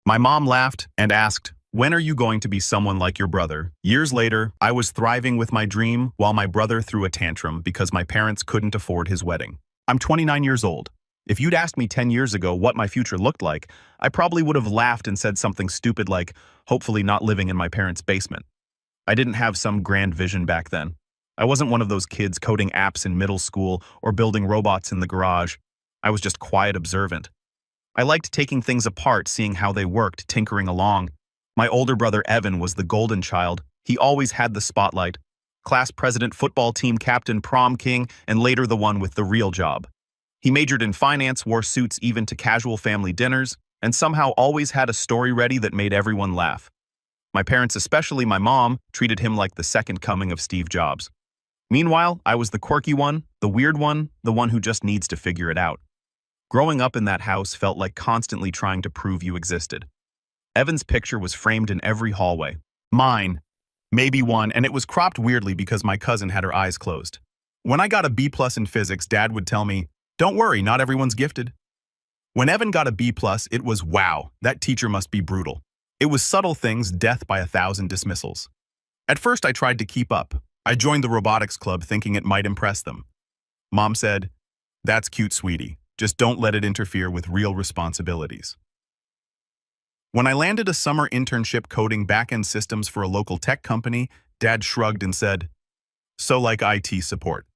My mom laughed and asked, "When are you going to be someone like your brother?" Years later, I was thriving with my dream while my brother threw a tantrum because my parents couldn't afford his wedding. I'm 29 years old. If you'd asked me 10 years ago what my future looked like, I probably would have laughed and said something stupid like, hopefully not living in my parents' basement. I didn't have some grand vision back then. I wasn't one of those kids coding apps in middle school or building robots in the garage. I was just quiet observant. I liked taking things apart, seeing how they worked, tinkering along. My older brother Evan was the golden child. He always had the spotlight. Class president, football team captain, prom king, and later the one with the real job. He majored in finance, wore suits even to casual family dinners, and somehow always had a story ready that made everyone laugh. My parents, especially my mom, treated him like the second coming of Steve Jobs. Meanwhile, I was the quirky one, the weird one, the one who just needs to figure it out. Growing up in that house felt like constantly trying to prove you existed. Evan's picture was framed in every hallway. Mine. Maybe one, and it was cropped weirdly because my cousin had her eyes closed. When I got a B+ in physics, Dad would tell me, "Don't worry, not everyone's gifted." When Evan got a B+, it was, wow, that teacher must be brutal. It was subtle things, death by 1,000 dismissals. At first, I tried to keep up. I joined the robotics club thinking it might impress them. Mom said, "That's cute, sweetie. Just don't let it interfere with real responsibilities." When I landed a summer internship coding back-end systems for a local tech company, Dad shrugged and said, "So like IT support."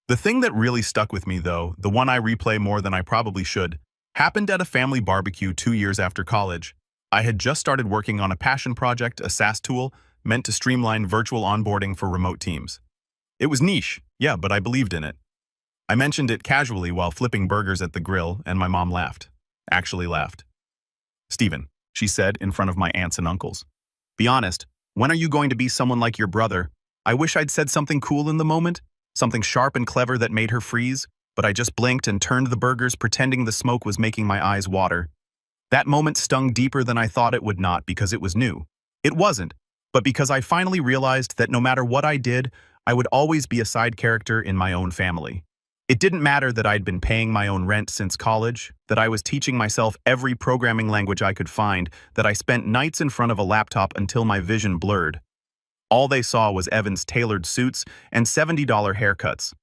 The thing that really stuck with me, though, the one I replay more than I probably should, happened at a family barbecue 2 years after college. I had just started working on a passion project, a SaaS tool, meant to streamline virtual onboarding for remote teams. It was niche, yeah, but I believed in it. I mentioned it casually while flipping burgers at the grill, and my mom laughed. Actually laughed. "Steven," she said in front of my aunts and uncles, "be honest, when are you going to be someone like your brother?" I wish I'd said something cool in the moment, something sharp and clever that made her freeze, but I just blinked and turned the burgers pretending the smoke was making my eyes water. That moment stung deeper than I thought it would, not because it was new. It wasn't, but because I finally realized that no matter what I did, I would always be a side character in my own family. It didn't matter that I'd been paying my own rent since college, that I was teaching myself every programming language I could find, that I spent nights in front of a laptop until my vision blurred. All they saw was Evan's tailored suits and $70 haircuts.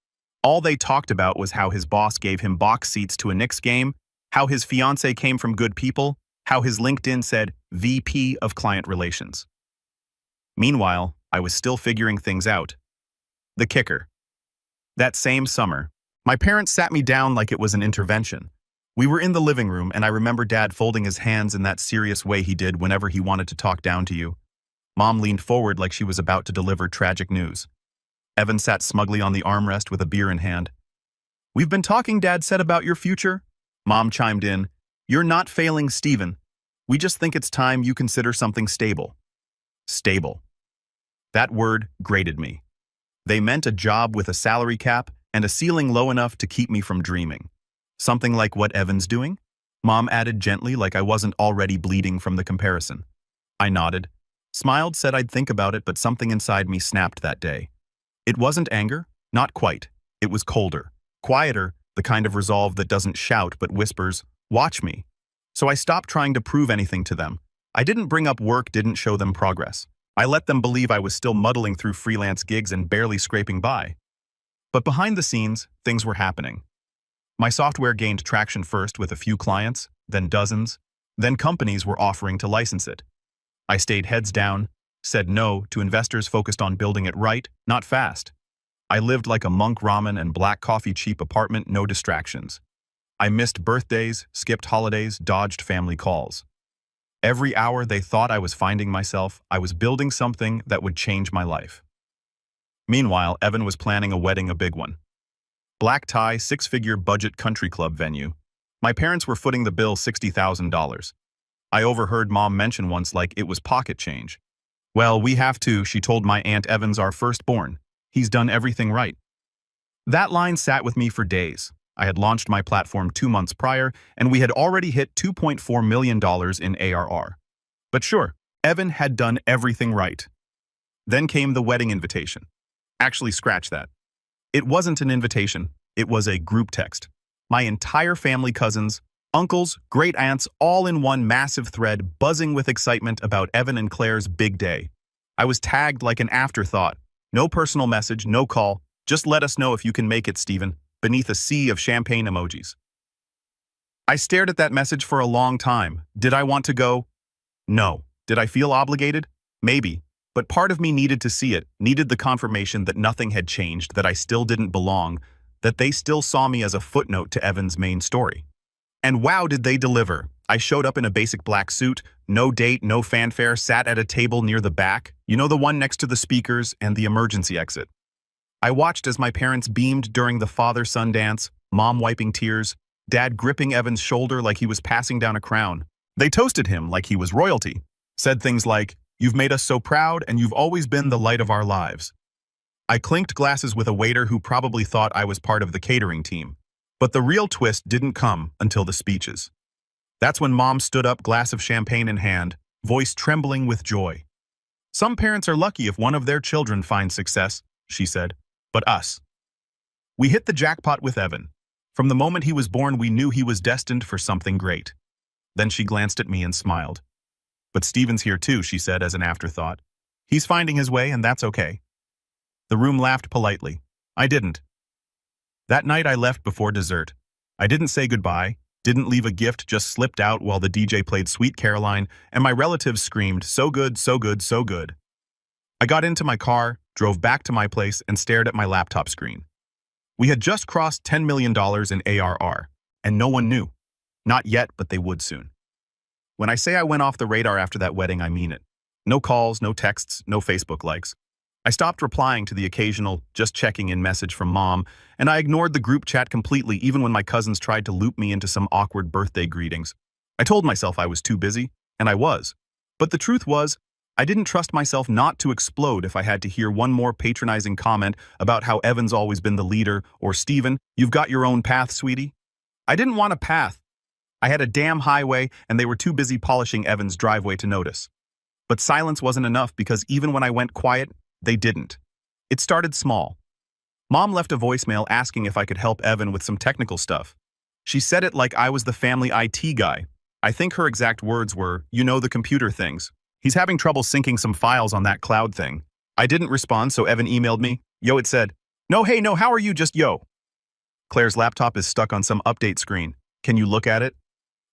All they talked about was how his boss gave him box seats to a Knicks game, how his fiancé came from good people, how his LinkedIn said VP of Client Relations. Meanwhile, I was still figuring things out. The kicker. That same summer, my parents sat me down like it was an intervention. We were in the living room, and I remember Dad folding his hands in that serious way he did whenever he wanted to talk down to you. Mom leaned forward like she was about to deliver tragic news. Evan sat smugly on the armrest with a beer in hand. "We've been talking," Dad said, "about your future." Mom chimed in, "You're not failing, Steven. We just think it's time you consider something stable." Stable. That word grated me. They meant a job with a salary cap and a ceiling low enough to keep me from dreaming. Something like what Evan's doing? Mom added gently, like I wasn't already bleeding from the comparison. I nodded, smiled, said I'd think about it, but something inside me snapped that day. It wasn't anger, not quite. It was colder, quieter, the kind of resolve that doesn't shout but whispers, "Watch me." So I stopped trying to prove anything to them. I didn't bring up work, didn't show them progress. I let them believe I was still muddling through freelance gigs and barely scraping by. But behind the scenes, things were happening. My software gained traction first with a few clients, then dozens, then companies were offering to license it. I stayed heads down, said no to investors focused on building it right, not fast. I lived like a monk, ramen and black coffee, cheap apartment, no distractions. I missed birthdays, skipped holidays, dodged family calls. Every hour they thought I was finding myself, I was building something that would change my life. Meanwhile, Evan was planning a wedding, a big one. Black tie, six-figure budget country club venue. My parents were footing the bill $60,000. I overheard Mom mention once like it was pocket change. "Well, we have to," she told my Aunt Evan's our firstborn. "He's done everything right." That line sat with me for days. I had launched my platform 2 months prior, and we had already hit $2.4 million in ARR. But sure, Evan had done everything right. Then came the wedding invitation. Actually, scratch that. It wasn't an invitation, it was a group text. My entire family, cousins, Uncles, great aunts, all in one massive thread, buzzing with excitement about Evan and Claire's big day. I was tagged like an afterthought. No personal message, no call. Just let us know if you can make it, Stephen, beneath a sea of champagne emojis. I stared at that message for a long time. Did I want to go? No. Did I feel obligated? Maybe. But part of me needed to see it, needed the confirmation that nothing had changed, that I still didn't belong, that they still saw me as a footnote to Evan's main story. And wow, did they deliver. I showed up in a basic black suit, no date, no fanfare, sat at a table near the back, you know, the one next to the speakers and the emergency exit. I watched as my parents beamed during the father-son dance, mom wiping tears, dad gripping Evan's shoulder like he was passing down a crown. They toasted him like he was royalty, said things like, "You've made us so proud and you've always been the light of our lives." I clinked glasses with a waiter who probably thought I was part of the catering team. But the real twist didn't come until the speeches. That's when Mom stood up, glass of champagne in hand, voice trembling with joy. "Some parents are lucky if one of their children finds success," she said. "But us. We hit the jackpot with Evan. From the moment he was born, we knew he was destined for something great." Then she glanced at me and smiled. "But Stephen's here too," she said as an afterthought. "He's finding his way, and that's okay." The room laughed politely. I didn't. That night I left before dessert. I didn't say goodbye, didn't leave a gift, just slipped out while the DJ played Sweet Caroline, and my relatives screamed, "So good, so good, so good." I got into my car, drove back to my place, and stared at my laptop screen. We had just crossed $10 million in ARR, and no one knew. Not yet, but they would soon. When I say I went off the radar after that wedding, I mean it. No calls, no texts, no Facebook likes. I stopped replying to the occasional just checking in message from Mom, and I ignored the group chat completely even when my cousins tried to loop me into some awkward birthday greetings. I told myself I was too busy, and I was. But the truth was, I didn't trust myself not to explode if I had to hear one more patronizing comment about how Evan's always been the leader, or "Stephen, you've got your own path, sweetie." I didn't want a path. I had a damn highway, and they were too busy polishing Evan's driveway to notice. But silence wasn't enough because even when I went quiet, they didn't. It started small. Mom left a voicemail asking if I could help Evan with some technical stuff. She said it like I was the family IT guy. I think her exact words were, "You know, the computer things. He's having trouble syncing some files on that cloud thing." I didn't respond, so Evan emailed me. Yo, it said, "No, hey, no, how are you? Just yo. Claire's laptop is stuck on some update screen. Can you look at it?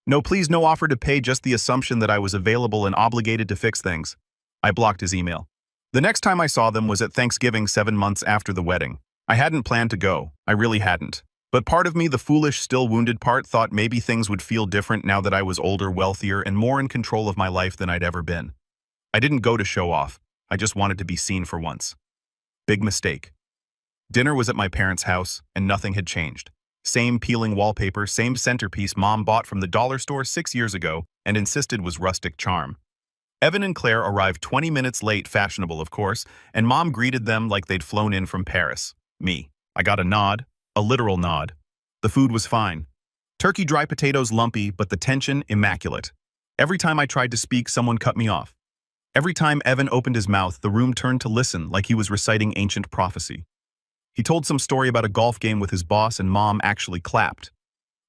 No, please, no offer to pay, just the assumption that I was available and obligated to fix things." I blocked his email. The next time I saw them was at Thanksgiving 7 months after the wedding. I hadn't planned to go. I really hadn't. But part of me, the foolish, still wounded part, thought maybe things would feel different now that I was older, wealthier, and more in control of my life than I'd ever been. I didn't go to show off. I just wanted to be seen for once. Big mistake. Dinner was at my parents' house, and nothing had changed. Same peeling wallpaper, same centerpiece Mom bought from the dollar store 6 years ago and insisted was rustic charm. Evan and Claire arrived 20 minutes late, fashionable of course, and Mom greeted them like they'd flown in from Paris. Me. I got a nod, a literal nod. The food was fine. Turkey, dry potatoes, lumpy, but the tension, immaculate. Every time I tried to speak, someone cut me off. Every time Evan opened his mouth, the room turned to listen like he was reciting ancient prophecy. He told some story about a golf game with his boss, and Mom actually clapped.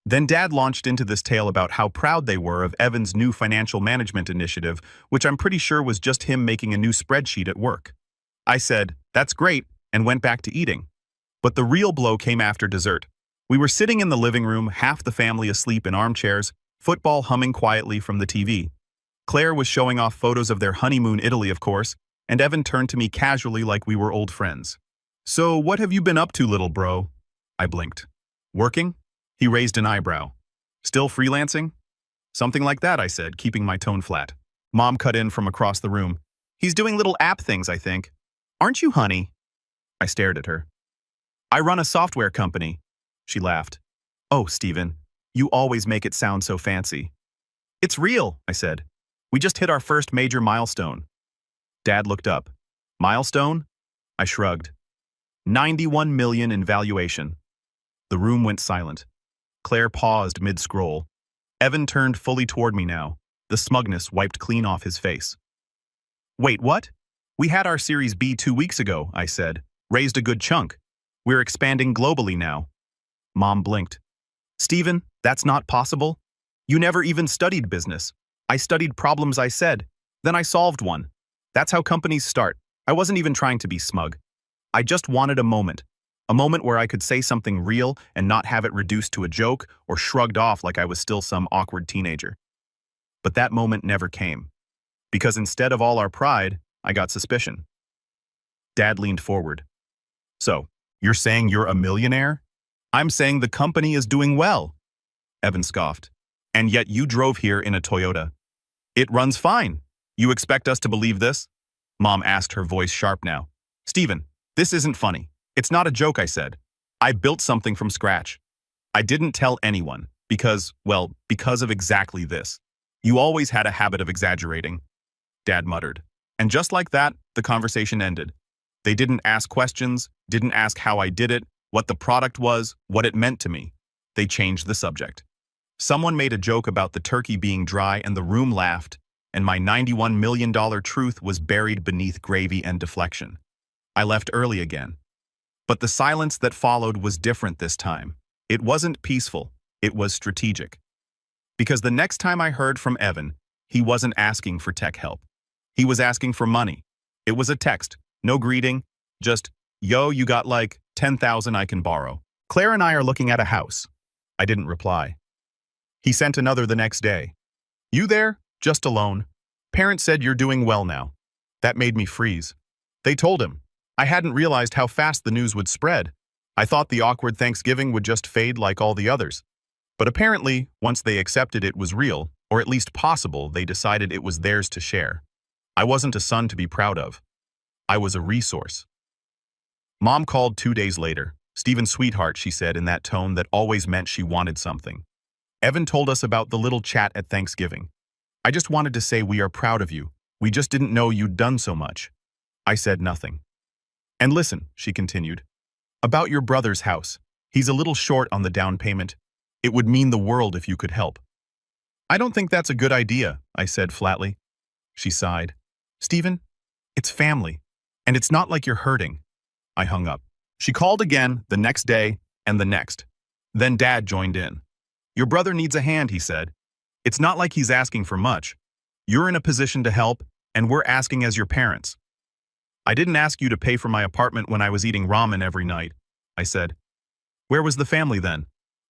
Then Dad launched into this tale about how proud they were of Evan's new financial management initiative, which I'm pretty sure was just him making a new spreadsheet at work. I said, "That's great," and went back to eating. But the real blow came after dessert. We were sitting in the living room, half the family asleep in armchairs, football humming quietly from the TV. Claire was showing off photos of their honeymoon Italy, of course, and Evan turned to me casually like we were old friends. "So what have you been up to, little bro?" I blinked. "Working?" He raised an eyebrow. "Still freelancing?" "Something like that," I said, keeping my tone flat. Mom cut in from across the room. "He's doing little app things, I think." "Aren't you, honey?" I stared at her. "I run a software company." She laughed. "Oh, Stephen, you always make it sound so fancy." "It's real," I said. "We just hit our first major milestone." Dad looked up. "Milestone?" I shrugged. 91 million in valuation. The room went silent. Claire paused mid-scroll. Evan turned fully toward me now, the smugness wiped clean off his face. "Wait, what? We had our Series B 2 weeks ago," I said. "Raised a good chunk. We're expanding globally now." Mom blinked. "Stephen, that's not possible." You never even studied business. I studied problems I said. Then I solved one. That's how companies start. I wasn't even trying to be smug. I just wanted a moment. A moment where I could say something real and not have it reduced to a joke or shrugged off like I was still some awkward teenager. But that moment never came. Because instead of all our pride, I got suspicion. Dad leaned forward. So, you're saying you're a millionaire? I'm saying the company is doing well. Evan scoffed. And yet you drove here in a Toyota. It runs fine. You expect us to believe this? Mom asked, her voice sharp now. Stephen, this isn't funny. It's not a joke, I said. I built something from scratch. I didn't tell anyone because of exactly this. You always had a habit of exaggerating, Dad muttered. And just like that, the conversation ended. They didn't ask questions, didn't ask how I did it, what the product was, what it meant to me. They changed the subject. Someone made a joke about the turkey being dry and the room laughed, and my $91 million truth was buried beneath gravy and deflection. I left early again. But the silence that followed was different this time. It wasn't peaceful, it was strategic. Because the next time I heard from Evan, he wasn't asking for tech help. He was asking for money. It was a text, no greeting, just, yo, you got like 10,000 I can borrow. Claire and I are looking at a house. I didn't reply. He sent another the next day. You there? Just alone. Parents said you're doing well now. That made me freeze. They told him. I hadn't realized how fast the news would spread. I thought the awkward Thanksgiving would just fade like all the others. But apparently, once they accepted it was real, or at least possible, they decided it was theirs to share. I wasn't a son to be proud of. I was a resource. Mom called 2 days later. Stephen's sweetheart, she said in that tone that always meant she wanted something. Evan told us about the little chat at Thanksgiving. I just wanted to say we are proud of you. We just didn't know you'd done so much. I said nothing. And listen, she continued, about your brother's house. He's a little short on the down payment. It would mean the world if you could help. I don't think that's a good idea, I said flatly. She sighed. Stephen, it's family, and it's not like you're hurting. I hung up. She called again the next day and the next. Then Dad joined in. Your brother needs a hand, he said. It's not like he's asking for much. You're in a position to help, and we're asking as your parents. I didn't ask you to pay for my apartment when I was eating ramen every night, I said. Where was the family then?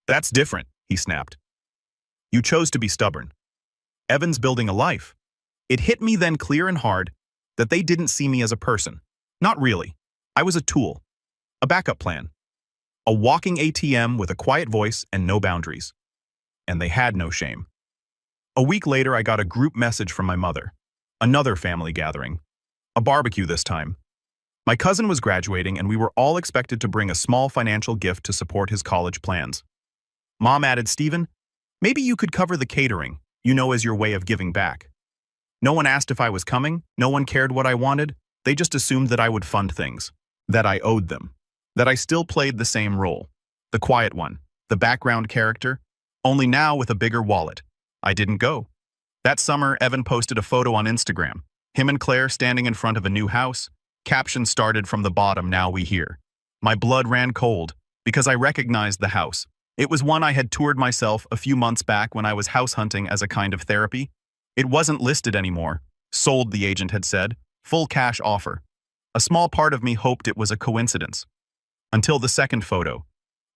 That's different, he snapped. You chose to be stubborn. Evan's building a life. It hit me then clear and hard that they didn't see me as a person. Not really. I was a tool. A backup plan. A walking ATM with a quiet voice and no boundaries. And they had no shame. A week later, I got a group message from my mother. Another family gathering. A barbecue this time. My cousin was graduating and we were all expected to bring a small financial gift to support his college plans. Mom added, Stephen, maybe you could cover the catering, as your way of giving back. No one asked if I was coming, no one cared what I wanted, they just assumed that I would fund things, that I owed them, that I still played the same role, the quiet one, the background character, only now with a bigger wallet. I didn't go. That summer, Evan posted a photo on Instagram, him and Claire standing in front of a new house. Caption started from the bottom, now we hear. My blood ran cold, because I recognized the house. It was one I had toured myself a few months back when I was house hunting as a kind of therapy. It wasn't listed anymore. Sold, the agent had said. Full cash offer. A small part of me hoped it was a coincidence. Until the second photo.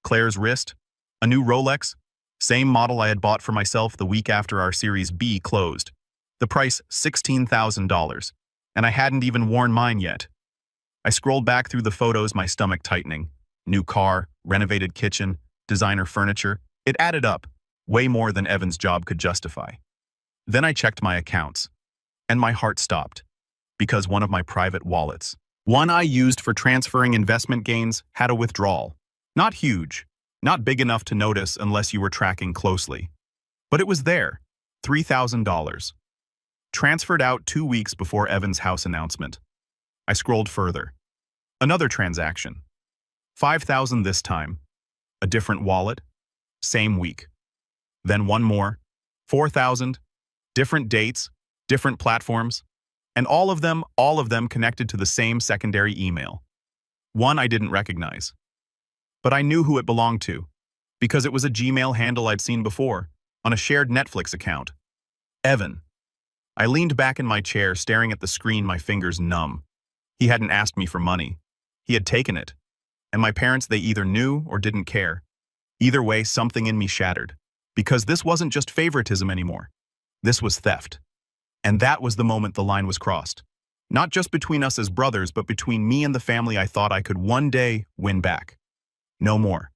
Claire's wrist. A new Rolex. Same model I had bought for myself the week after our Series B closed. The price, $16,000. And I hadn't even worn mine yet. I scrolled back through the photos, my stomach tightening. New car, renovated kitchen, designer furniture. It added up, way more than Evan's job could justify. Then I checked my accounts, and my heart stopped, because one of my private wallets, one I used for transferring investment gains, had a withdrawal. Not huge, not big enough to notice unless you were tracking closely. But it was there, $3,000. Transferred out 2 weeks before Evan's house announcement. I scrolled further. Another transaction. $5,000 this time. A different wallet. Same week. Then one more. $4,000. Different dates, different platforms. And all of them connected to the same secondary email. One I didn't recognize. But I knew who it belonged to, because it was a Gmail handle I'd seen before. on a shared Netflix account. Evan. I leaned back in my chair, staring at the screen, my fingers numb. He hadn't asked me for money. He had taken it. And my parents, they either knew or didn't care. Either way, something in me shattered. Because this wasn't just favoritism anymore. This was theft. And that was the moment the line was crossed. Not just between us as brothers, but between me and the family I thought I could one day win back. No more.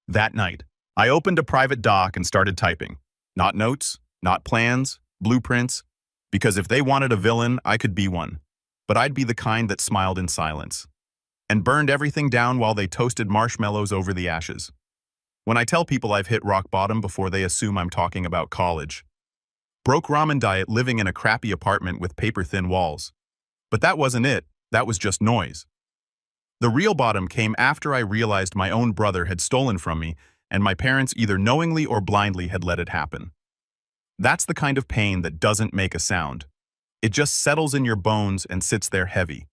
That night, I opened a private doc and started typing. Not notes, not plans, blueprints, because if they wanted a villain, I could be one. But I'd be the kind that smiled in silence and burned everything down while they toasted marshmallows over the ashes. When I tell people I've hit rock bottom before they assume I'm talking about college. Broke ramen diet, living in a crappy apartment with paper-thin walls. But that wasn't it, that was just noise. The real bottom came after I realized my own brother had stolen from me and my parents either knowingly or blindly had let it happen. That's the kind of pain that doesn't make a sound. It just settles in your bones and sits there heavy.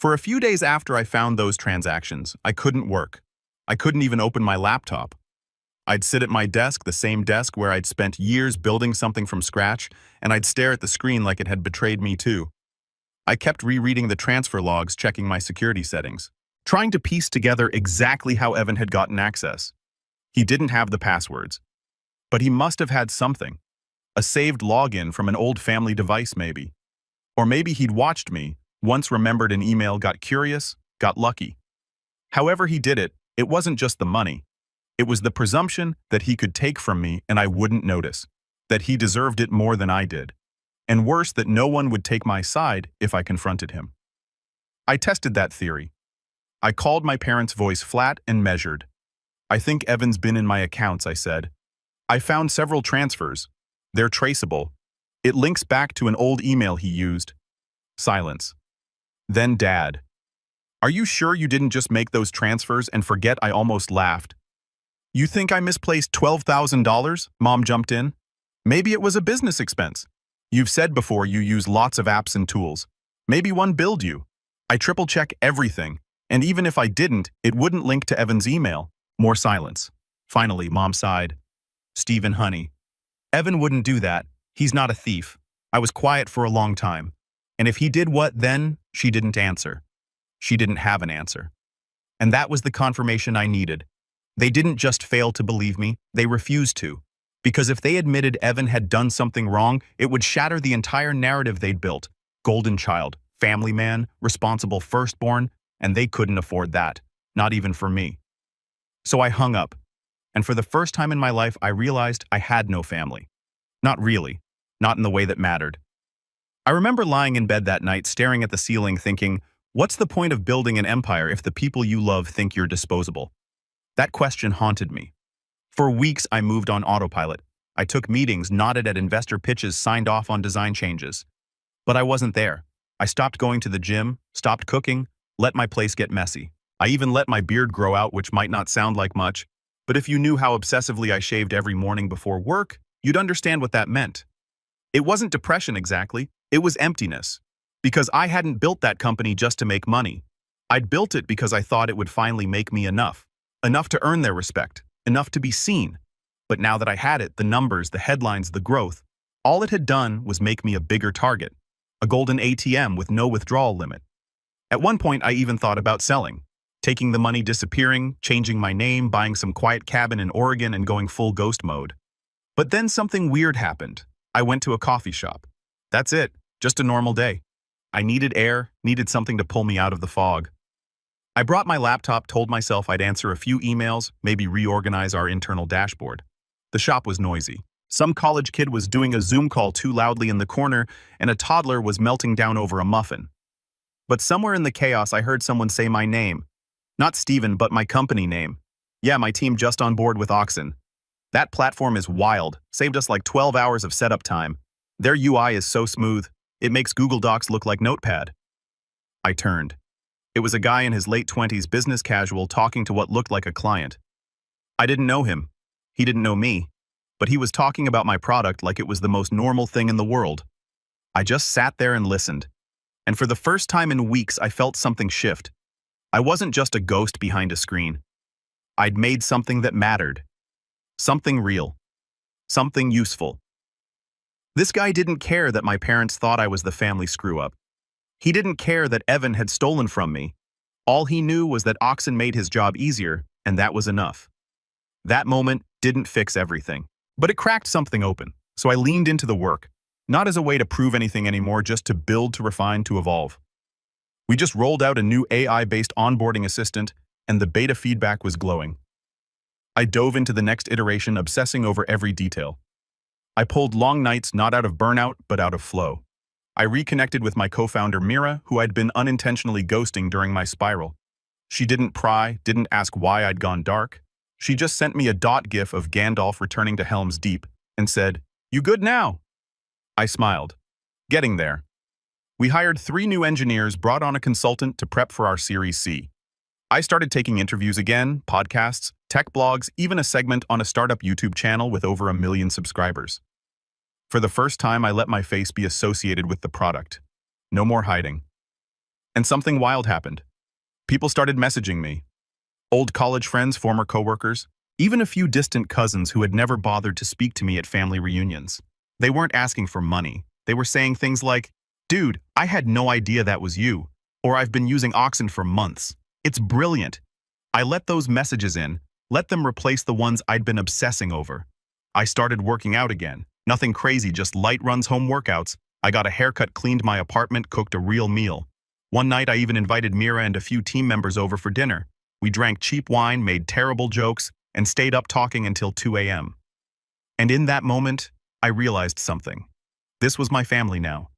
For a few days after I found those transactions, I couldn't work. I couldn't even open my laptop. I'd sit at my desk, the same desk where I'd spent years building something from scratch, and I'd stare at the screen like it had betrayed me too. I kept rereading the transfer logs, checking my security settings, trying to piece together exactly how Evan had gotten access. He didn't have the passwords, but he must have had something. A saved login from an old family device maybe. Or maybe he'd watched me, once remembered an email, got curious, got lucky. However he did it, it wasn't just the money. It was the presumption that he could take from me and I wouldn't notice, that he deserved it more than I did. And worse, that no one would take my side if I confronted him. I tested that theory. I called my parents' voice flat and measured. I think Evan's been in my accounts, I said. I found several transfers. They're traceable. It links back to an old email he used. Silence. Then Dad. Are you sure you didn't just make those transfers and forget? I almost laughed. You think I misplaced $12,000? Mom jumped in. Maybe it was a business expense. You've said before you use lots of apps and tools. Maybe one billed you. I triple-check everything, and even if I didn't, it wouldn't link to Evan's email. More silence. Finally, Mom sighed. Stephen, honey. Evan wouldn't do that. He's not a thief. I was quiet for a long time. And if he did what then? She didn't answer. She didn't have an answer. And that was the confirmation I needed. They didn't just fail to believe me, they refused to. Because if they admitted Evan had done something wrong, it would shatter the entire narrative they'd built. Golden child, family man, responsible firstborn, and they couldn't afford that. Not even for me. So I hung up. And for the first time in my life, I realized I had no family. Not really. Not in the way that mattered. I remember lying in bed that night, staring at the ceiling, thinking, what's the point of building an empire if the people you love think you're disposable? That question haunted me. For weeks, I moved on autopilot. I took meetings, nodded at investor pitches, signed off on design changes. But I wasn't there. I stopped going to the gym, stopped cooking, let my place get messy. I even let my beard grow out, which might not sound like much, but if you knew how obsessively I shaved every morning before work, you'd understand what that meant. It wasn't depression exactly, it was emptiness. Because I hadn't built that company just to make money. I'd built it because I thought it would finally make me enough. Enough to earn their respect. Enough to be seen. But now that I had it, the numbers, the headlines, the growth, all it had done was make me a bigger target. A golden ATM with no withdrawal limit. At one point, I even thought about selling. Taking the money, disappearing, changing my name, buying some quiet cabin in Oregon and going full ghost mode. But then something weird happened. I went to a coffee shop. That's it. Just a normal day. I needed air, needed something to pull me out of the fog. I brought my laptop, told myself I'd answer a few emails, maybe reorganize our internal dashboard. The shop was noisy. Some college kid was doing a Zoom call too loudly in the corner, and a toddler was melting down over a muffin. But somewhere in the chaos, I heard someone say my name. Not Steven, but my company name. Yeah, my team just on board with Oxen. That platform is wild, saved us like 12 hours of setup time. Their UI is so smooth, it makes Google Docs look like Notepad. I turned. It was a guy in his late 20s, business casual, talking to what looked like a client. I didn't know him. He didn't know me. But he was talking about my product like it was the most normal thing in the world. I just sat there and listened. And for the first time in weeks, I felt something shift. I wasn't just a ghost behind a screen. I'd made something that mattered. Something real. something useful. This guy didn't care that my parents thought I was the family screw-up. He didn't care that Evan had stolen from me. All he knew was that Oxen made his job easier, and that was enough. That moment didn't fix everything, but it cracked something open, so I leaned into the work, not as a way to prove anything anymore, just to build, to refine, to evolve. We just rolled out a new AI-based onboarding assistant, and the beta feedback was glowing. I dove into the next iteration, obsessing over every detail. I pulled long nights not out of burnout, but out of flow. I reconnected with my co-founder Mira, who I'd been unintentionally ghosting during my spiral. She didn't pry, didn't ask why I'd gone dark. She just sent me a dot gif of Gandalf returning to Helm's Deep and said, "You good now?" I smiled. Getting there. We hired 3 new engineers, brought on a consultant to prep for our Series C. I started taking interviews again, podcasts, tech blogs, even a segment on a startup YouTube channel with over 1 million subscribers. For the first time, I let my face be associated with the product. No more hiding. And something wild happened. People started messaging me. Old college friends, former coworkers, even a few distant cousins who had never bothered to speak to me at family reunions. They weren't asking for money. They were saying things like, "Dude, I had no idea that was you," or "I've been using Oxen for months. It's brilliant." I let those messages in, let them replace the ones I'd been obsessing over. I started working out again. Nothing crazy, just light runs, home workouts. I got a haircut, cleaned my apartment, cooked a real meal. One night I even invited Mira and a few team members over for dinner. We drank cheap wine, made terrible jokes, and stayed up talking until 2 a.m. And in that moment, I realized something. This was my family now.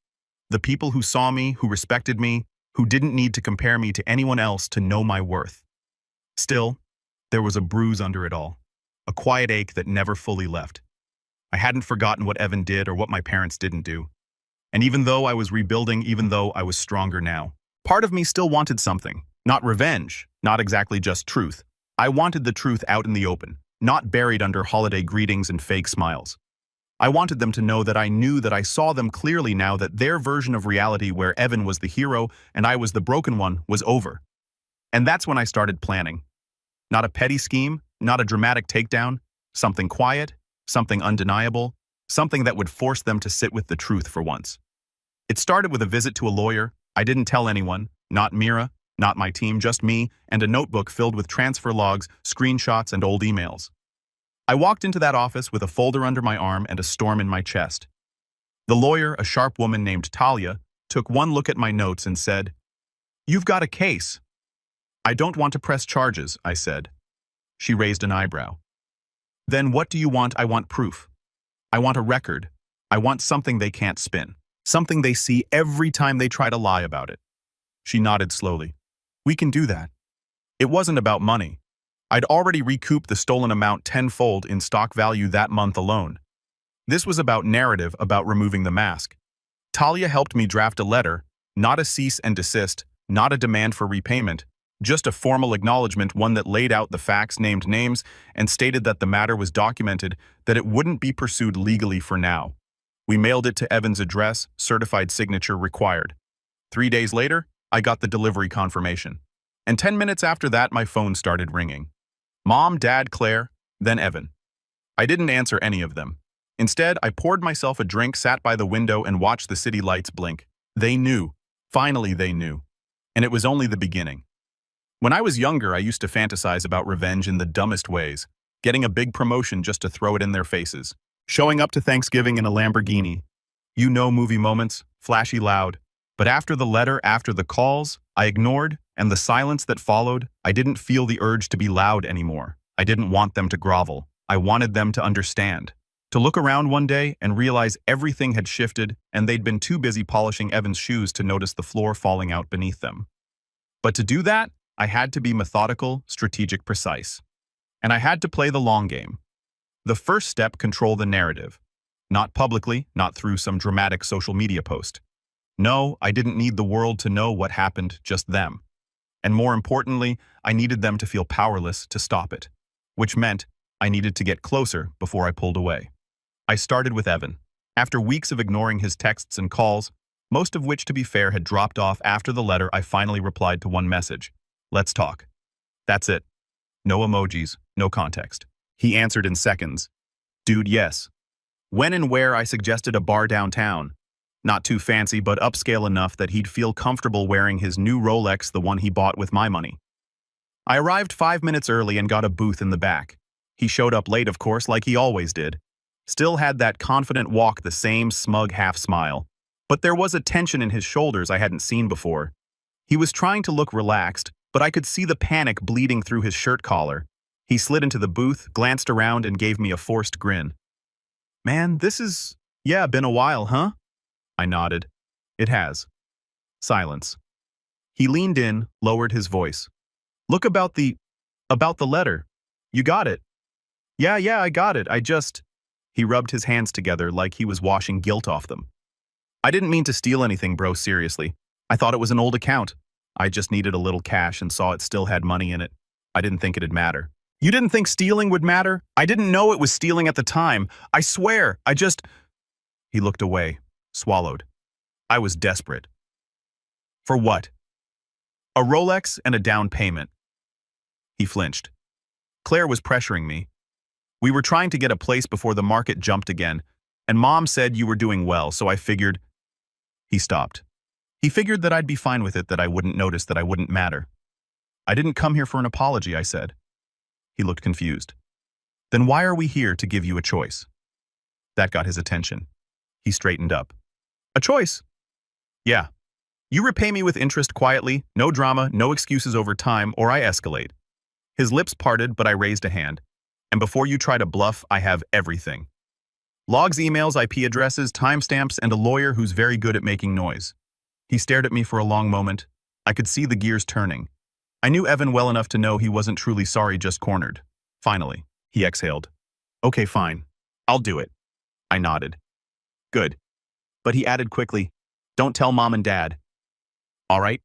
The people who saw me, who respected me, who didn't need to compare me to anyone else to know my worth. Still, there was a bruise under it all, a quiet ache that never fully left. I hadn't forgotten what Evan did or what my parents didn't do. And even though I was rebuilding, even though I was stronger now, part of me still wanted something. Not revenge, not exactly just truth. I wanted the truth out in the open, not buried under holiday greetings and fake smiles. I wanted them to know that I knew, that I saw them clearly now, that their version of reality, where Evan was the hero and I was the broken one, was over. And that's when I started planning. Not a petty scheme, not a dramatic takedown, something quiet, something undeniable, something that would force them to sit with the truth for once. It started with a visit to a lawyer. I didn't tell anyone, not Mira, not my team, just me and a notebook filled with transfer logs, screenshots, and old emails. I walked into that office with a folder under my arm and a storm in my chest. The lawyer, a sharp woman named Talia, took one look at my notes and said, "You've got a case." "I don't want to press charges," I said. She raised an eyebrow. "Then what do you want?" "I want proof. I want a record. I want something they can't spin. Something they see every time they try to lie about it." She nodded slowly. "We can do that." It wasn't about money. I'd already recouped the stolen amount tenfold in stock value that month alone. This was about narrative, about removing the mask. Talia helped me draft a letter, not a cease and desist, not a demand for repayment, just a formal acknowledgement, one that laid out the facts, named names, and stated that the matter was documented, that it wouldn't be pursued legally for now. We mailed it to Evan's address, certified signature required. 3 days later, I got the delivery confirmation. And 10 minutes after that, my phone started ringing. Mom, Dad, Claire, then Evan. I didn't answer any of them. Instead, I poured myself a drink, sat by the window, and watched the city lights blink. They knew. Finally, they knew. And it was only the beginning. When I was younger, I used to fantasize about revenge in the dumbest ways, getting a big promotion just to throw it in their faces, showing up to Thanksgiving in a Lamborghini. You know, movie moments, flashy, loud. But after the letter, after the calls, I ignored, and the silence that followed, I didn't feel the urge to be loud anymore. I didn't want them to grovel. I wanted them to understand. To look around one day and realize everything had shifted, and they'd been too busy polishing Evan's shoes to notice the floor falling out beneath them. But to do that, I had to be methodical, strategic, precise. And I had to play the long game. The first step: control the narrative. Not publicly, not through some dramatic social media post. No, I didn't need the world to know what happened, just them. And more importantly, I needed them to feel powerless to stop it. Which meant I needed to get closer before I pulled away. I started with Evan. After weeks of ignoring his texts and calls, most of which, to be fair, had dropped off after the letter, I finally replied to one message. "Let's talk." That's it. No emojis, no context. He answered in seconds. "Dude, yes. When and where I suggested a bar downtown. Not too fancy, but upscale enough that he'd feel comfortable wearing his new Rolex, the one he bought with my money. I arrived 5 minutes early and got a booth in the back. He showed up late, of course, like he always did. Still had that confident walk, the same smug half smile. But there was a tension in his shoulders I hadn't seen before. He was trying to look relaxed, but I could see the panic bleeding through his shirt collar. He slid into the booth, glanced around, and gave me a forced grin. "Man, been a while, huh?" I nodded. "It has." Silence. He leaned in, lowered his voice. "Look about the letter. You got it." Yeah, I got it. He rubbed his hands together like he was washing guilt off them. "I didn't mean to steal anything, bro, seriously. I thought it was an old account. I just needed a little cash and saw it still had money in it. I didn't think it'd matter." "You didn't think stealing would matter? I didn't know it was stealing at the time. I swear, He looked away, swallowed. I was desperate. "For what?" "A Rolex and a down payment." He flinched. "Claire was pressuring me. We were trying to get a place before the market jumped again, and Mom said you were doing well, so I figured—" He stopped. He figured that I'd be fine with it, that I wouldn't notice, that I wouldn't matter. "I didn't come here for an apology," I said. He looked confused. "Then why are we here to give you a choice?" That got his attention. He straightened up. "A choice?" "Yeah. You repay me with interest quietly, no drama, no excuses over time, or I escalate." His lips parted, but I raised a hand. "And before you try to bluff, I have everything. Logs, emails, IP addresses, timestamps, and a lawyer who's very good at making noise." He stared at me for a long moment. I could see the gears turning. I knew Evan well enough to know he wasn't truly sorry, just cornered. Finally, he exhaled. "Okay, fine. I'll do it." I nodded. "Good." But he added quickly, "Don't tell Mom and Dad." "All right.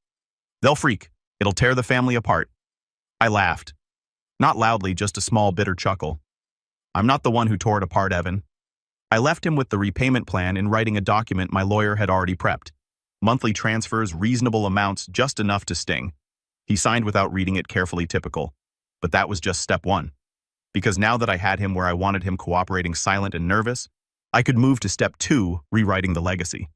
They'll freak. It'll tear the family apart." I laughed. Not loudly, just a small, bitter chuckle. "I'm not the one who tore it apart, Evan." I left him with the repayment plan in writing a document my lawyer had already prepped. Monthly transfers, reasonable amounts, just enough to sting. He signed without reading it carefully, typical. But that was just step one. Because now that I had him where I wanted him, cooperating, silent and nervous, I could move to step two, rewriting the legacy.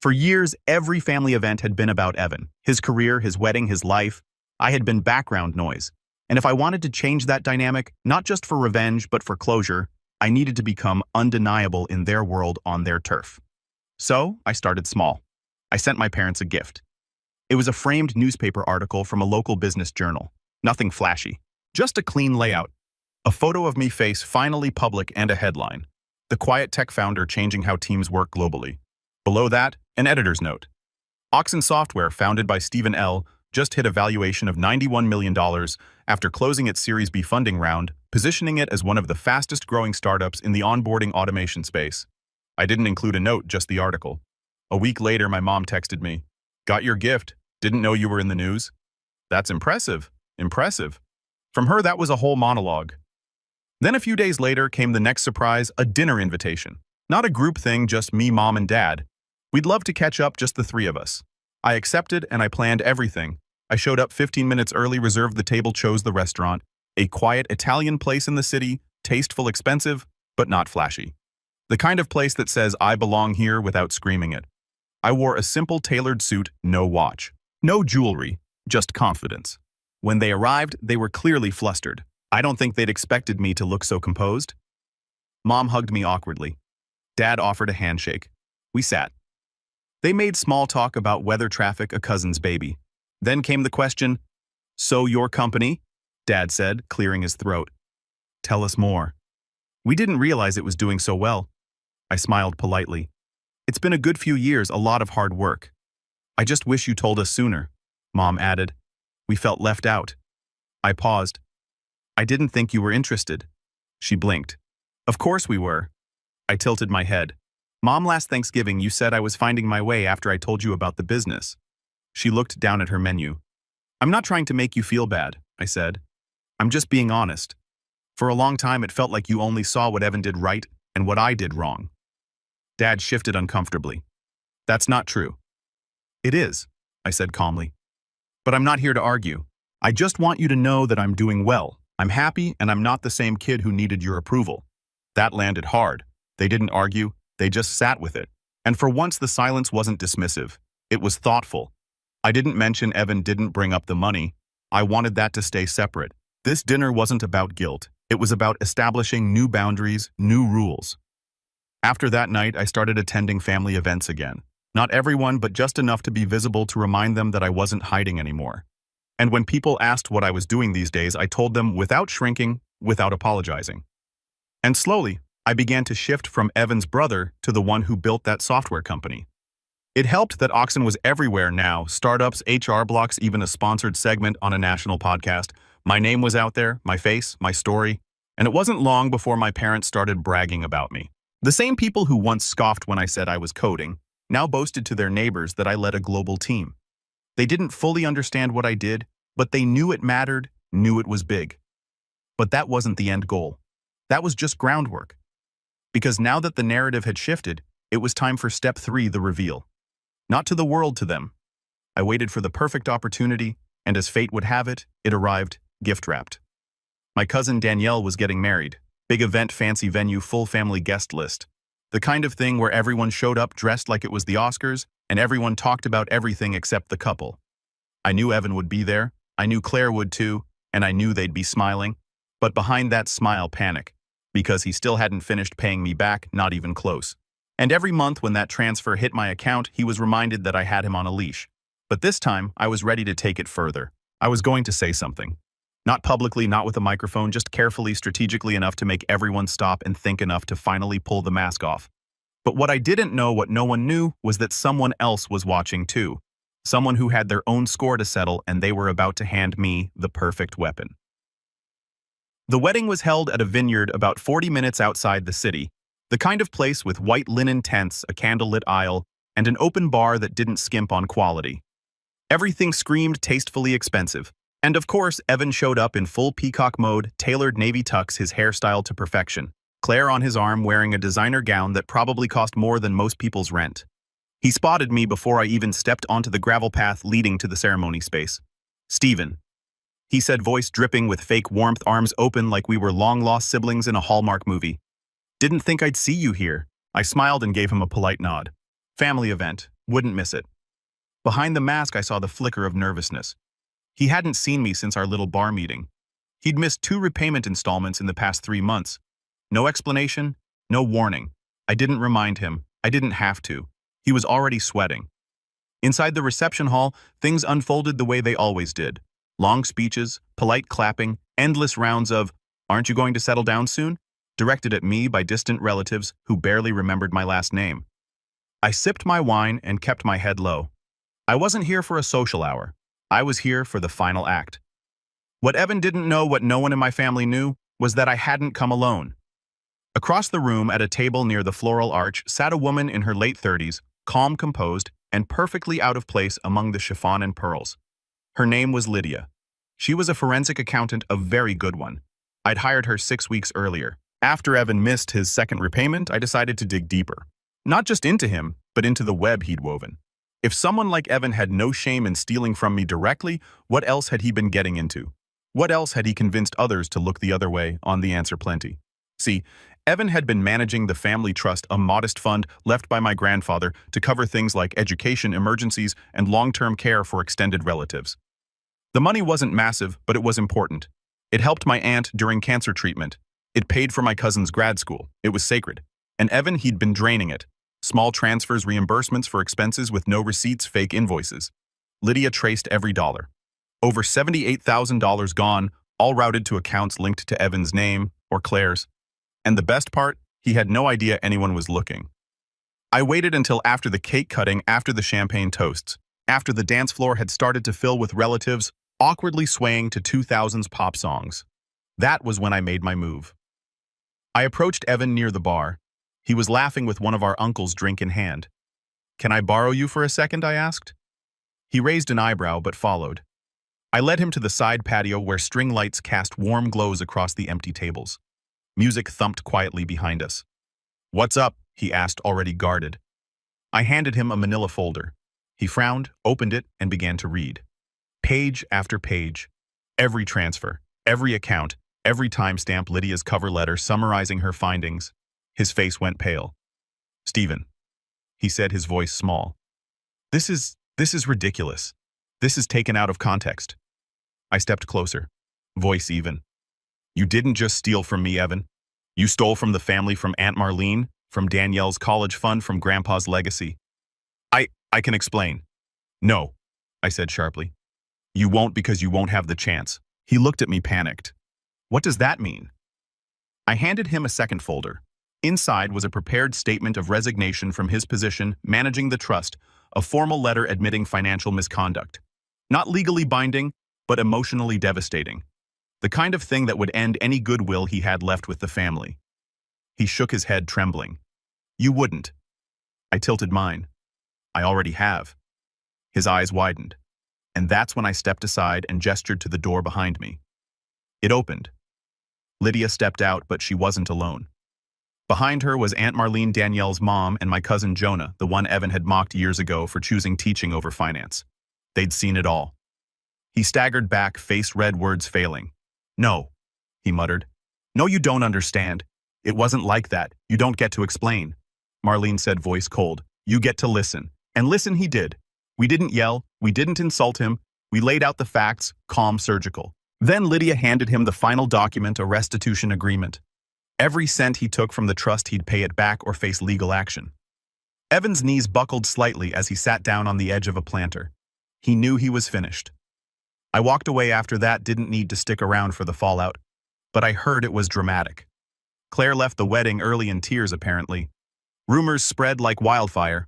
For years, every family event had been about Evan. His career, his wedding, his life. I had been background noise. And if I wanted to change that dynamic, not just for revenge, but for closure, I needed to become undeniable in their world, on their turf. So, I started small. I sent my parents a gift. It was a framed newspaper article from a local business journal. Nothing flashy. Just a clean layout. A photo of me, face finally public, and a headline. "The quiet tech founder changing how teams work globally." Below that, an editor's note. Oxen Software, founded by Stephen L., just hit a valuation of $91 million after closing its Series B funding round, positioning it as one of the fastest-growing startups in the onboarding automation space. I didn't include a note, just the article. A week later, my mom texted me, "Got your gift. Didn't know you were in the news." "That's impressive. Impressive." From her, that was a whole monologue. Then a few days later came the next surprise, a dinner invitation. Not a group thing, just me, Mom, and Dad. We'd love to catch up, just the three of us. I accepted, and I planned everything. I showed up 15 minutes early, reserved the table, chose the restaurant. A quiet Italian place in the city, tasteful, expensive, but not flashy. The kind of place that says, "I belong here," without screaming it. I wore a simple tailored suit, no watch. No jewelry, just confidence. When they arrived, they were clearly flustered. I don't think they'd expected me to look so composed. Mom hugged me awkwardly. Dad offered a handshake. We sat. They made small talk about weather, traffic, a cousin's baby. Then came the question, "So your company?" Dad said, clearing his throat. "Tell us more." "We didn't realize it was doing so well." I smiled politely. "It's been a good few years, a lot of hard work." "I just wish you told us sooner," Mom added. "We felt left out." I paused. "I didn't think you were interested." She blinked. "Of course we were." I tilted my head. "Mom, last Thanksgiving you said I was finding my way after I told you about the business." She looked down at her menu. "I'm not trying to make you feel bad," I said. "I'm just being honest. For a long time it felt like you only saw what Evan did right and what I did wrong." Dad shifted uncomfortably. "That's not true." "It is," I said calmly. "But I'm not here to argue. I just want you to know that I'm doing well. I'm happy, and I'm not the same kid who needed your approval." That landed hard. They didn't argue, they just sat with it. And for once the silence wasn't dismissive. It was thoughtful. I didn't mention Evan didn't bring up the money. I wanted that to stay separate. This dinner wasn't about guilt. It was about establishing new boundaries, new rules. After that night, I started attending family events again. Not everyone, but just enough to be visible to remind them that I wasn't hiding anymore. And when people asked what I was doing these days, I told them without shrinking, without apologizing. And slowly, I began to shift from Evan's brother to the one who built that software company. It helped that Oxen was everywhere now, startups, HR blocks, even a sponsored segment on a national podcast. My name was out there, my face, my story, and it wasn't long before my parents started bragging about me. The same people who once scoffed when I said I was coding now boasted to their neighbors that I led a global team. They didn't fully understand what I did, but they knew it mattered, knew it was big. But that wasn't the end goal. That was just groundwork. Because now that the narrative had shifted, it was time for step 3, the reveal. Not to the world, to them. I waited for the perfect opportunity, and as fate would have it, it arrived, gift-wrapped. My cousin Danielle was getting married. Big event, fancy venue, full family guest list. The kind of thing where everyone showed up dressed like it was the Oscars, and everyone talked about everything except the couple. I knew Evan would be there, I knew Claire would too, and I knew they'd be smiling. But behind that smile, panic. Because he still hadn't finished paying me back, not even close. And every month when that transfer hit my account, he was reminded that I had him on a leash. But this time, I was ready to take it further. I was going to say something. Not publicly, not with a microphone, just carefully, strategically enough to make everyone stop and think enough to finally pull the mask off. But what I didn't know, what no one knew, was that someone else was watching too. Someone who had their own score to settle, and they were about to hand me the perfect weapon. The wedding was held at a vineyard about 40 minutes outside the city, the kind of place with white linen tents, a candlelit aisle, and an open bar that didn't skimp on quality. Everything screamed tastefully expensive. And of course, Evan showed up in full peacock mode, tailored navy tux, his hairstyle to perfection. Claire on his arm wearing a designer gown that probably cost more than most people's rent. He spotted me before I even stepped onto the gravel path leading to the ceremony space. "Steven," he said, voice dripping with fake warmth, arms open like we were long-lost siblings in a Hallmark movie. "Didn't think I'd see you here." I smiled and gave him a polite nod. Family event. Wouldn't miss it. Behind the mask, I saw the flicker of nervousness. He hadn't seen me since our little bar meeting. He'd missed 2 repayment installments in the past 3 months. No explanation, no warning. I didn't remind him. I didn't have to. He was already sweating. Inside the reception hall, things unfolded the way they always did. Long speeches, polite clapping, endless rounds of, "Aren't you going to settle down soon?" directed at me by distant relatives who barely remembered my last name. I sipped my wine and kept my head low. I wasn't here for a social hour. I was here for the final act. What Evan didn't know, what no one in my family knew, was that I hadn't come alone. Across the room, at a table near the floral arch, sat a woman in her late 30s, calm, composed, and perfectly out of place among the chiffon and pearls. Her name was Lydia. She was a forensic accountant, a very good one. I'd hired her 6 weeks earlier. After Evan missed his second repayment, I decided to dig deeper. Not just into him, but into the web he'd woven. If someone like Evan had no shame in stealing from me directly, what else had he been getting into? What else had he convinced others to look the other way? On the answer, plenty. See, Evan had been managing the family trust, a modest fund left by my grandfather to cover things like education, emergencies, and long-term care for extended relatives. The money wasn't massive, but it was important. It helped my aunt during cancer treatment. It paid for my cousin's grad school. It was sacred. And Evan, he'd been draining it. Small transfers, reimbursements for expenses with no receipts, fake invoices. Lydia traced every dollar. Over $78,000 gone, all routed to accounts linked to Evan's name or Claire's. And the best part, he had no idea anyone was looking. I waited until after the cake cutting, after the champagne toasts, after the dance floor had started to fill with relatives, awkwardly swaying to 2000s pop songs. That was when I made my move. I approached Evan near the bar. He was laughing with one of our uncles, drink in hand. "Can I borrow you for a second?" I asked. He raised an eyebrow but followed. I led him to the side patio where string lights cast warm glows across the empty tables. Music thumped quietly behind us. "What's up?" he asked, already guarded. I handed him a manila folder. He frowned, opened it, and began to read. Page after page. Every transfer, every account, every timestamp, Lydia's cover letter summarizing her findings. His face went pale. "Stephen," he said, his voice small. This is ridiculous. This is taken out of context." I stepped closer, voice even. "You didn't just steal from me, Evan. You stole from the family, from Aunt Marlene, from Danielle's college fund, from Grandpa's legacy." I can explain." "No," I said sharply. "You won't, because you won't have the chance." He looked at me panicked. "What does that mean?" I handed him a second folder. Inside was a prepared statement of resignation from his position managing the trust, a formal letter admitting financial misconduct. Not legally binding, but emotionally devastating. The kind of thing that would end any goodwill he had left with the family. He shook his head, trembling. "You wouldn't." I tilted mine. "I already have." His eyes widened. And that's when I stepped aside and gestured to the door behind me. It opened. Lydia stepped out, but she wasn't alone. Behind her was Aunt Marlene, Danielle's mom, and my cousin Jonah, the one Evan had mocked years ago for choosing teaching over finance. They'd seen it all. He staggered back, face red, words failing. "No," he muttered. "No, you don't understand. It wasn't like that. You don't get to explain." Marlene said, voice cold. "You get to listen." And listen he did. We didn't yell. We didn't insult him. We laid out the facts, calm, surgical. Then Lydia handed him the final document, a restitution agreement. Every cent he took from the trust, he'd pay it back or face legal action. Evan's knees buckled slightly as he sat down on the edge of a planter. He knew he was finished. I walked away after that, didn't need to stick around for the fallout, but I heard it was dramatic. Claire left the wedding early in tears, apparently. Rumors spread like wildfire.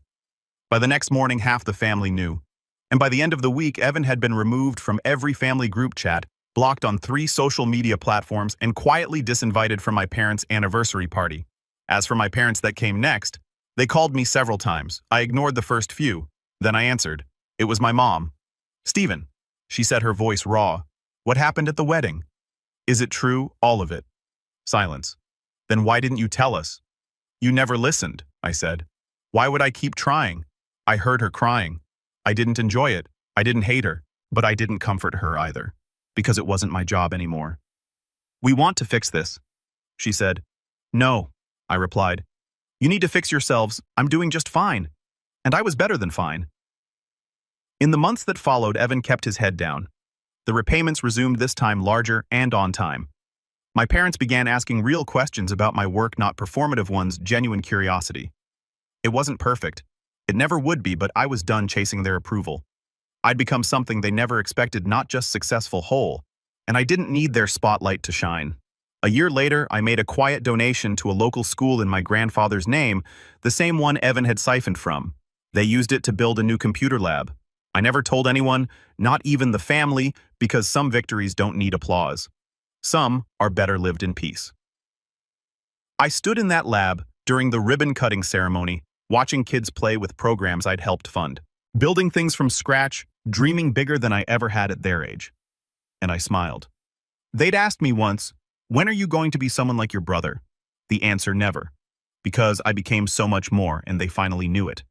By the next morning, half the family knew. And by the end of the week, Evan had been removed from every family group chat, blocked on 3 social media platforms, and quietly disinvited from my parents' anniversary party. As for my parents that came next, they called me several times. I ignored the first few. Then I answered. It was my mom. "Stephen," she said, her voice raw. "What happened at the wedding? Is it true, all of it?" Silence. "Then why didn't you tell us?" "You never listened," I said. "Why would I keep trying?" I heard her crying. I didn't enjoy it. I didn't hate her, but I didn't comfort her either, because it wasn't my job anymore. "We want to fix this," she said. "No," I replied. "You need to fix yourselves. I'm doing just fine." And I was better than fine. In the months that followed, Evan kept his head down. The repayments resumed, this time larger and on time. My parents began asking real questions about my work, not performative ones, genuine curiosity. It wasn't perfect. It never would be, but I was done chasing their approval. I'd become something they never expected, not just successful, whole, and I didn't need their spotlight to shine. A year later, I made a quiet donation to a local school in my grandfather's name, the same one Evan had siphoned from. They used it to build a new computer lab. I never told anyone, not even the family, because some victories don't need applause. Some are better lived in peace. I stood in that lab during the ribbon-cutting ceremony, watching kids play with programs I'd helped fund, building things from scratch, dreaming bigger than I ever had at their age. And I smiled. They'd asked me once, "When are you going to be someone like your brother?" The answer, never. Because I became so much more, and they finally knew it.